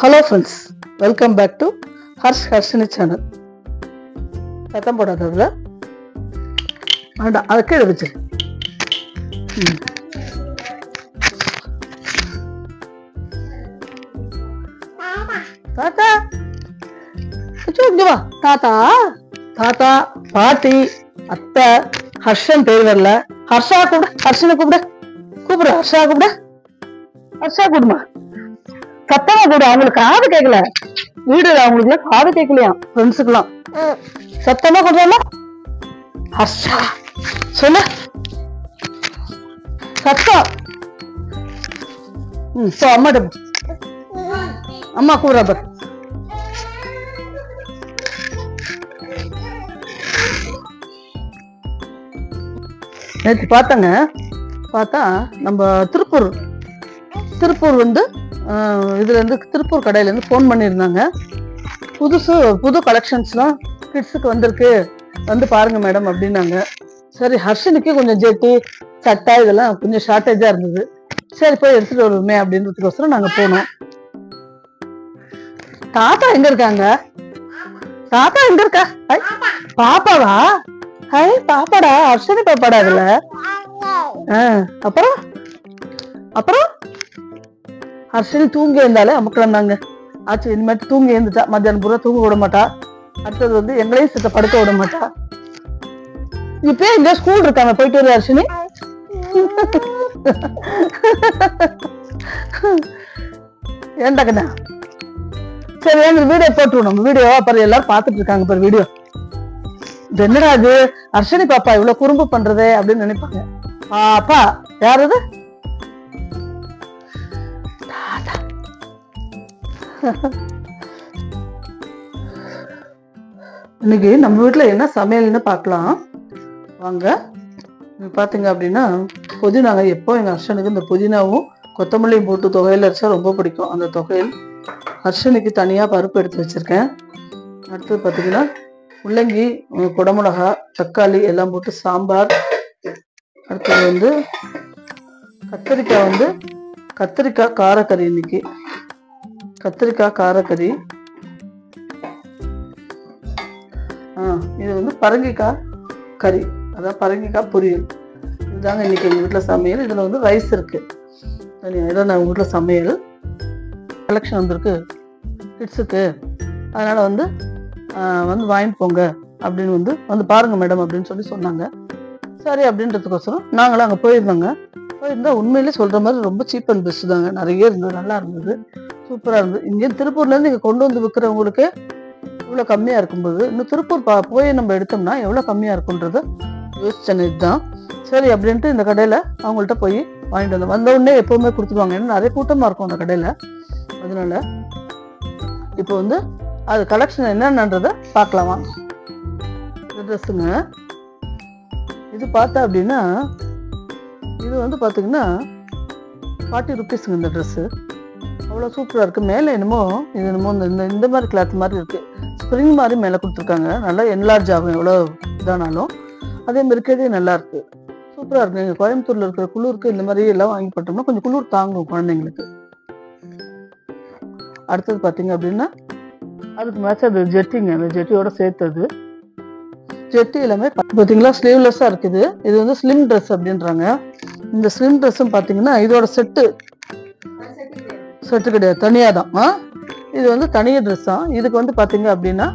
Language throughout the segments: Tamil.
Hello friends, welcome back to Harshini channel. சத்தம் போடாததுல வேண்டாம், அதை கீழே வச்சு. தாத்தா இங்க வா. தாத்தா தாத்தா பாட்டி அத்தை ஹர்ஷன் பேர் வரல. ஹர்ஷா கூப்பிட, ஹர்ஷனை கூப்பிட, கூப்பிடு ஹர்ஷா கூப்பிட, ஹர்ஷா கூடுமா, சத்தமா கூட. அவங்களுக்கு காது கேட்கல, வீடுல அவங்களுக்கு காது கேட்கலையா, ஃப்ரெண்ட்ஸுக்கெல்லாம். சத்தமா கொடுத்தால ஹர்ஷா சொல்ல சத்தம். அம்மாட்ட அம்மா கூப்பிடுறா பாரு. நேற்று பார்த்தாங்க, பார்த்தா நம்ம திருப்பூர் வந்து இதுல இருந்து திருப்பூர் கடையில இருந்து ஃபோன் பண்ணியிருந்தாங்க. புது கலெக்ஷன்ஸ்லாம் கிட்ஸுக்கு வந்திருக்கு, வந்து பாருங்க மேடம் அப்படின்னாங்க. சரி, ஹர்ஷனுக்கு கொஞ்சம் ஜெட்டி சட்டை இதெல்லாம் கொஞ்சம் ஷார்ட்டேஜா இருந்தது. சரி போய் எடுத்துட்டு வருவோமே அப்படின்றதுக்கோசரம் நாங்க போனோம். தாத்தா எங்க இருக்காங்க? தாத்தா எங்க இருக்கா? பாப்பாவா? ஹை பாப்பாடா, ஹர்ஷனி பாப்பாடா அதுல. அப்புறம் அப்புறம் ஹர்ஷனி தூங்கி இருந்தாலே அமுக்கலாம் தாங்க ஆச்சு. இனிமேட்டு தூங்கி எழுந்துட்டா, மத்தியானம் பூரா தூங்க விட மாட்டா. அடுத்தது வந்து எங்களையும் சித்த படுக்க விட மாட்டா. இப்ப இங்க ஸ்கூல் இருக்காங்க, போயிட்டு வரு ஹர்ஷினி. ஏன்டா கண்ணா? சரி எங்க வீடியோ போட்டுருவோம். நம்ம வீடியோ அப்புறம் எல்லாரும் பாத்துட்டு இருக்காங்க பாரு வீடியோ. என்னடா அது ஹர்ஷினி பாப்பா இவ்வளவு குறும்பு பண்றதே அப்படின்னு நினைப்பாங்க. பாப்பா யாரது? இன்னைக்கு நம்ம வீட்டுல என்ன சமையல்னு பார்க்கலாம் வாங்க. பாத்தீங்க அப்படின்னா புதினாங்க. எப்போ எங்க ஹர்ஷனுக்கு இந்த புதினாவும் கொத்தமல்லியும் போட்டு தொகையில் அரைச்சா ரொம்ப பிடிக்கும். அந்த தொகையில் ஹர்ஷனுக்கு தனியா பருப்பு எடுத்து வச்சிருக்கேன். அடுத்தது பாத்தீங்கன்னா முள்ளங்கி, குடமிளகா, தக்காளி எல்லாம் போட்டு சாம்பார். அடுத்தது வந்து கத்திரிக்காய் காரக்கறி. இன்னைக்கு கத்திரிக்காய் காரக்கறி. இது வந்து பரங்கிக்காய் கறி, அதான் பரங்கிக்காய் பொரியல். இதுதாங்க இன்னைக்கு எங்க வீட்டுல சமையல். இதுல வந்து ரைஸ் இருக்கு தனியா. இதான் நான் உங்க வீட்டுல சமையல். கலெக்ஷன் வந்திருக்கு கிட்ஸுக்கு, அதனால வந்து வாங்கிட்டு போங்க அப்படின்னு வந்து பாருங்க மேடம் அப்படின்னு சொன்னாங்க. சரி அப்படின்றதுக்கோசரம் நாங்களும் அங்கே போயிருந்தா உண்மையிலே சொல்ற மாதிரி ரொம்ப சீப் அண்ட் பெஸ்ட் தாங்க. நிறைய இருந்தது, நல்லா இருந்தது, சூப்பரா இருந்தது. இங்கே திருப்பூர்ல இருந்து இங்க கொண்டு வந்து விற்கிறவங்களுக்கு இவ்வளவு கம்மியா இருக்கும்போது இன்னும் திருப்பூர் போய் நம்ம எடுத்தோம்னா எவ்வளவு கம்மியா இருக்கும்ன்றது யோசிச்சேன் இதுதான். சரி அப்படின்ட்டு இந்த கடையில அவங்கள்ட்ட போய் வாங்கிட்டு வந்தோம். வந்த உடனே எப்பவுமே கொடுத்துருவாங்க, ஏன்னா நிறைய கூட்டமா இருக்கும் அந்த கடையில. அதனால இப்போ வந்து அது கலெக்ஷன் என்னன்றத பார்க்கலாமா. இந்த ட்ரெஸ்ஸுங்க இது பார்த்தா அப்படின்னா இது வந்து பாத்தீங்கன்னா 40 rupeesங்க இந்த ட்ரெஸ்ஸு. அவ்வளோ சூப்பராக இருக்கு. மேலே என்னமோ இந்த மாதிரி கிளாத் மாதிரி இருக்கு, ஸ்ப்ரிங் மாதிரி மேலே கொடுத்துருக்காங்க. நல்லா என்லார்ஜ் ஆகும் எவ்வளோ இதானாலும். அதே மாதிரி இருக்கிறதே நல்லா இருக்கு, சூப்பராக இருக்கு. எங்கள் கோயம்புத்தூர்ல இருக்கிற குளிருக்கு இந்த மாதிரி எல்லாம் வாங்கி போட்டோம்னா கொஞ்சம் குளிர் தாங்கும் குழந்தைங்களுக்கு. அடுத்தது பார்த்தீங்க அப்படின்னா அதுக்கு மேட்ச் அது ஜெட்டிங்க, அந்த ஜெட்டியோட சேர்த்தது ஜெட்டி எல்லாமே பார்த்தீங்களா ஸ்லீவ்லெஸ்ஸாக இருக்குது. இது வந்து ஸ்லிம் ட்ரெஸ் அப்படின்றாங்க. இந்த ஸ்லிம் ட்ரெஸ்ஸும் பார்த்தீங்கன்னா இதோட செட்டு கிடையாது, தனியாக தான். இது வந்து தனியாக ட்ரெஸ் தான். இதுக்கு வந்து பார்த்தீங்க அப்படின்னா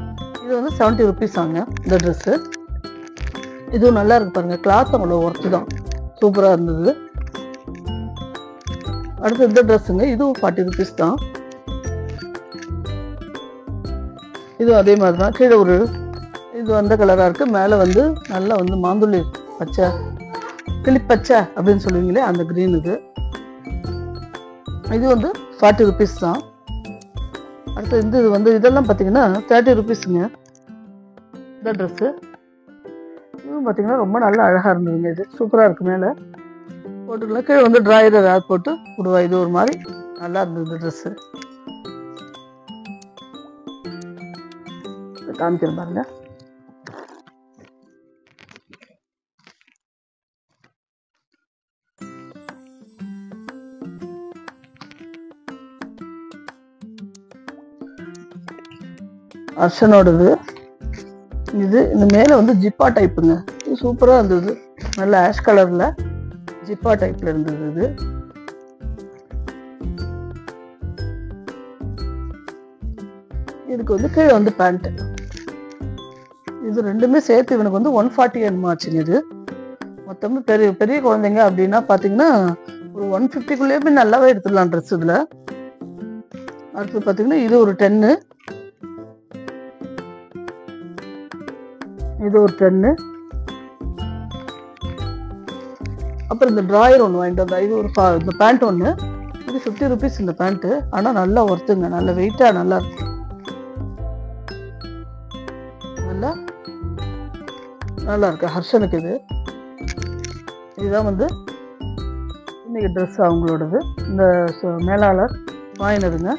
இது வந்து 70 rupees ஆங்க இந்த ட்ரெஸ்ஸு. இதுவும் நல்லா இருக்கு பாருங்க, கிளாத் அவ்வளோ ஒர்த்து தான், சூப்பராக இருந்தது. அடுத்து இந்த ட்ரெஸ்ஸுங்க, இதுவும் 40 rupees தான். இதுவும் அதே மாதிரி தான். கீழே ஒரு இது அந்த கலராக இருக்கு, மேலே வந்து நல்லா வந்து மாந்துளி பச்சை, கிளிப்பச்சை அப்படின்னு சொல்லுவீங்களே அந்த கிரீன். இது வந்து 40 rupees தான். அடுத்து இது வந்து இதெல்லாம் பார்த்தீங்கன்னா 30 rupeesங்க இந்த ட்ரெஸ்ஸு. இதுவும் பார்த்தீங்கன்னா ரொம்ப நல்லா அழகாக இருந்ததுங்க. இது சூப்பராக இருக்கு, மேலே போட்டுக்கலாம். கீழே வந்து ட்ராயர் ஏதாவது போட்டு விடுவா. இது ஒரு மாதிரி நல்லா இருந்தது இந்த ட்ரெஸ்ஸு. காமிக்கிறேன் பாருங்க. அர்ஷனோடது. இது இந்த மேலே வந்து ஜிப்பா டைப்புங்க. இது சூப்பராக இருந்தது. நல்ல ஆஷ் கலரில் ஜிப்பா டைப்பில் இருந்தது. இது இதுக்கு வந்து கீழே வந்து பேண்ட்டு. இது ரெண்டுமே சேர்த்து இவனுக்கு வந்து 140 ஆச்சுங்க. இது மொத்தமாக பெரிய பெரிய குழந்தைங்க அப்படின்னா பார்த்தீங்கன்னா ஒரு 150க்குள்ளேயுமே நல்லாவே எடுத்துடலாம் ட்ரெஸ். இதில் அடுத்து பார்த்தீங்கன்னா இது ஒரு 10, இது ஒரு 10. அப்புறம் இந்த ட்ராயர் ஒன்று வாங்கிட்டு வந்தா. இது ஒரு இந்த பேண்ட் ஒன்று. இது 50 rupees இந்த பேண்ட்டு. ஆனால் நல்லா ஒர்த்துங்க, நல்ல வெயிட்டாக நல்லா இருக்கு. நல்லா இருக்கு ஹர்ஷனுக்கு. இதுதான் வந்து இன்னைக்கு ட்ரெஸ் அவங்களோடது. இந்த மேலாளர் வாங்கினதுங்க.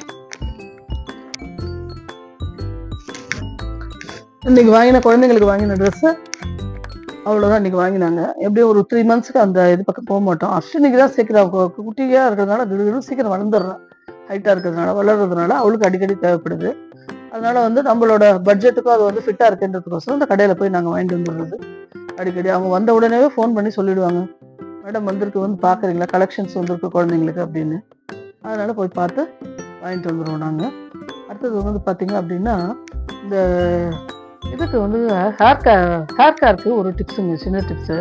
இன்னைக்கு வாங்கின குழந்தைங்களுக்கு வாங்கின ட்ரெஸ்ஸு அவ்வளோதான் இன்னைக்கு வாங்கினாங்க. எப்படியும் ஒரு 3 monthsக்கு அந்த இது பக்கம் போக மாட்டோம். அர்ஷனுக்கு தான் சீக்கிரம் குட்டியாக இருக்கிறதுனால திடீர்னு சீக்கிரம் வளர்ந்துடுறான். ஹைட்டாக இருக்கிறதுனால வளர்றதுனால அவளுக்கு அடிக்கடி தேவைப்படுது. அதனால வந்து நம்மளோட பட்ஜெட்டுக்கும் அது வந்து ஃபிட்டாக இருக்குன்றதுக்கோசரம் இந்த கடையில் போய் நாங்கள் வாங்கிட்டு வந்துடுறது அடிக்கடி. அவங்க வந்த உடனே ஃபோன் பண்ணி சொல்லிடுவாங்க, மேடம் வந்திருக்கு, வந்து பார்க்குறீங்களா, கலெக்ஷன்ஸ் வந்திருக்கு குழந்தைங்களுக்கு அப்படின்னு. அதனால் போய் பார்த்து வாங்கிட்டு வந்துடுவோம் நாங்கள். அடுத்தது வந்து பார்த்திங்க அப்படின்னா இந்த இதுக்கு வந்து ஹேர் கேருக்கு ஒரு டிப்ஸுங்க, சின்ன டிப்ஸு.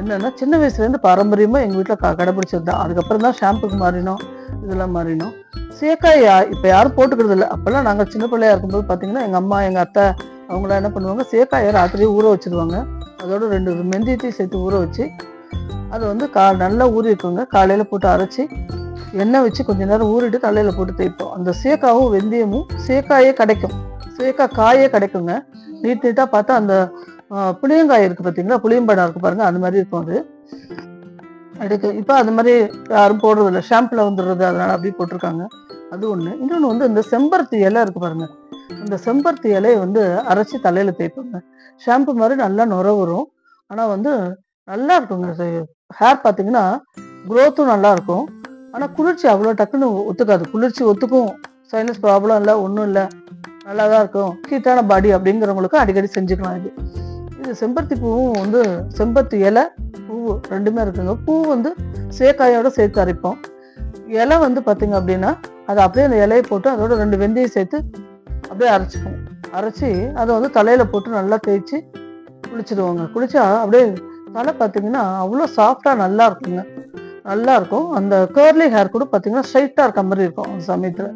என்னென்னா சின்ன வயசுலேருந்து பாரம்பரியமாக எங்கள் வீட்டில் கடைப்பிடிச்சது தான். அதுக்கப்புறம் தான் ஷாம்புக்கு மாறினோம், இதெல்லாம் மாறினோம். சேக்காய் இப்போ யாரும் போட்டுக்கிறது இல்லை. அப்போல்லாம் நாங்கள் சின்ன பிள்ளையா இருக்கும்போது பார்த்தீங்கன்னா எங்கள் அம்மா எங்கள் அத்தை அவங்களாம் என்ன பண்ணுவாங்க, சேக்காயை ராத்திரியே ஊற வச்சுருவாங்க. அதோட 2 மெந்தியத்தையும் சேர்த்து ஊற வச்சு அதை வந்து நல்லா ஊறி இருக்குங்க. காலையில் போட்டு அரைச்சி எண்ணெய் வச்சு கொஞ்சம் நேரம் ஊறிட்டு தலையில் போட்டு தேய்ப்போம். அந்த சேக்காவும் வெந்தயமும் சேக்காயே கிடைக்கும், சேக்காய் காயே கிடைக்குங்க. நீட்டாக பார்த்தா அந்த புளியங்காய் இருக்குது பார்த்தீங்களா, புளியம்பழம் இருக்குது பாருங்கள், அந்த மாதிரி இருக்கும் அது. எடுக்கு இப்போ அது மாதிரி யாரும் போடுறது இல்லை, ஷாம்பில் வந்துடுறது, அதனால அப்படியே போட்டிருக்காங்க. அது ஒன்று. இன்னொன்று வந்து இந்த செம்பருத்தி இலை இருக்கு பாருங்க, அந்த செம்பருத்தி இலையை வந்து அரைச்சி தலையில் தேய்ப்பாங்க. ஷாம்பு மாதிரி நல்லா நுர வரும். ஆனால் வந்து நல்லா இருக்குங்க. ஹேர் பார்த்தீங்கன்னா க்ரோத்தும் நல்லா இருக்கும். ஆனால் குளிர்ச்சி அவ்வளோ டக்குன்னு ஒத்துக்காது. குளிர்ச்சி ஒத்துக்கும், சைனஸ் ப்ராப்ளம் இல்லை, ஒன்றும் இல்லை, நல்லா தான் இருக்கும். ஹீட்டான பாடி அப்படிங்கிறவங்களுக்கு அடிக்கடி செஞ்சுக்கலாம். இது செம்பருத்தி பூவும் வந்து செம்பருத்தி இலை பூ ரெண்டுமே இருக்குங்க. பூ வந்து சேக்காயோட சேர்த்து அரைப்போம். இலை வந்து பார்த்தீங்க அப்படின்னா அதை அப்படியே அந்த இலையை போட்டு அதோட 2 வெந்தயம் சேர்த்து அப்படியே அரைச்சிப்போம். அரைச்சி அதை வந்து தலையில் போட்டு நல்லா தேய்ச்சி குளிச்சுடுவோங்க. குளிச்சா அப்படியே தலை பார்த்தீங்கன்னா அவ்வளோ சாஃப்டாக நல்லா இருக்குங்க, நல்லா இருக்கும். அந்த கேர்லி ஹேர் கூட பார்த்தீங்கன்னா ஸ்ட்ரைட்டாக இருக்க மாதிரி இருக்கும் அந்த சமயத்தில்.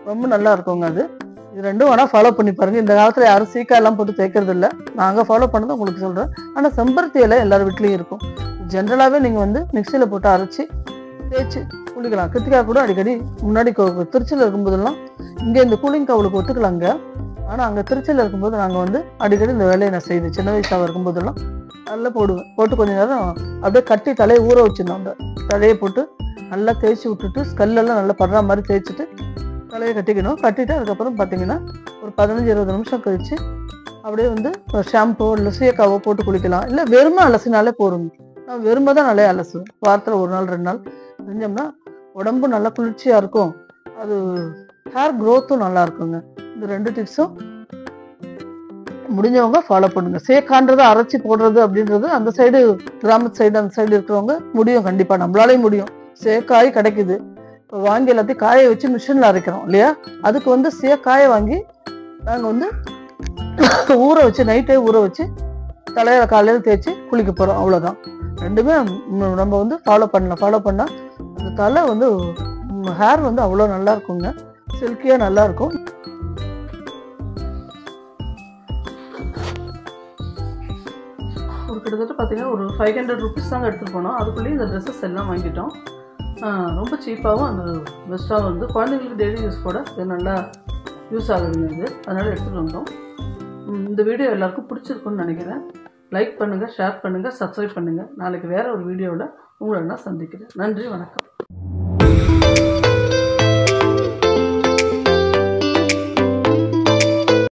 ரொம்ப நல்லா இருக்குங்க. அது இது ரெண்டும் வேணால் ஃபாலோ பண்ணி பாருங்கள். இந்த காலத்தில் யாரும் சீக்காயெல்லாம் போட்டு தேய்க்கிறது இல்லை. நாங்கள் ஃபாலோ பண்ணதை உங்களுக்கு சொல்கிறேன். ஆனால் செம்பருத்தி இலை எல்லார் வீட்லேயும் இருக்கும். ஜென்ரலாகவே நீங்கள் வந்து மிக்சியில் போட்டு அரைச்சி தேய்ச்சி குளிக்கலாம். கிருத்திகா கூட அடிக்கடி முன்னாடி திருச்சியில் இருக்கும்போதெல்லாம் இங்கே இந்த கூலிங் அவளுக்கு ஒத்துக்கலாங்க. ஆனால் அங்கே திருச்சியில் இருக்கும்போது நாங்கள் வந்து அடிக்கடி இந்த வேலையை நான் செய்வேன். சின்ன வயசாக இருக்கும்போதெல்லாம் நல்லா போடுவேன். போட்டு கொஞ்சம் நேரம் அப்படியே கட்டி தலையை ஊற வச்சிடணும். அந்த தலையை போட்டு நல்லா தேய்ச்சி விட்டுட்டு ஸ்கல்லெல்லாம் நல்லா படுற மாதிரி தேய்ச்சிட்டு தலையை கட்டிக்கணும். கட்டிட்டு அதுக்கப்புறம் பார்த்தீங்கன்னா ஒரு 15-20 நிமிஷம் கழிச்சு அப்படியே வந்து ஷாம்போ இல்லை சீக்காவோ போட்டு குளிக்கலாம். இல்லை வெறுமை அலசினாலே போடுங்க. நான் வெறுமை தான் நல்லா அலசுவேன். வாரத்தில் 1 நாள் 2 நாள் செஞ்சோம்னா உடம்பு நல்லா குளிர்ச்சியாக இருக்கும். அது ஹேர் க்ரோத்தும் நல்லா இருக்குங்க. இந்த 2 டிப்ஸும் முடிஞ்சவங்க ஃபாலோ பண்ணுங்க. சேக்கான்றதை அரைச்சி போடுறது அப்படின்றது அந்த சைடு, கிராமத்து சைடு, அந்த சைடு இருக்கிறவங்க முடியும், கண்டிப்பாக நம்மளாலேயும் முடியும். சேக்காய் கிடைக்குது. இப்போ வாங்கி எல்லாத்தையும் காய வச்சு மிஷினில் அரைக்கிறோம் இல்லையா, அதுக்கு வந்து சேக்காயை வாங்கி நாங்கள் வந்து ஊற வச்சு நைட்டே ஊற வச்சு தலையில் காலையில் தேய்ச்சி குளிக்க போகிறோம். அவ்வளோதான். ரெண்டுமே நம்ம வந்து ஃபாலோ பண்ணால் அந்த தலை வந்து ஹேர் வந்து அவ்வளோ நல்லா இருக்குங்க, சில்கியாக நல்லா இருக்கும். ஒரு கிட்டத்தட்ட பார்த்தீங்கன்னா ஒரு 500 rupees தாங்க எடுத்துகிட்டு போனோம். அதுக்குள்ளேயே இந்த ட்ரெஸ்ஸஸ் எல்லாம் வாங்கிட்டோம். ரொம்ப சீப்பாகவும் அந்த பெஸ்ட்டாகவும் வந்து குழந்தைங்களுக்கு டெய்லி யூஸ் போட இது நல்லா யூஸ் ஆகுதுங்க. இது அதனால் எடுத்துகிட்டு வந்தோம். இந்த வீடியோ எல்லாருக்கும் பிடிச்சிருக்குன்னு நினைக்கிறேன். லைக் பண்ணுங்கள், ஷேர் பண்ணுங்கள், சப்ஸ்கிரைப் பண்ணுங்கள். நாளைக்கு வேறு ஒரு வீடியோவில் உங்களை நான் சந்திக்கிறேன். நன்றி, வணக்கம்.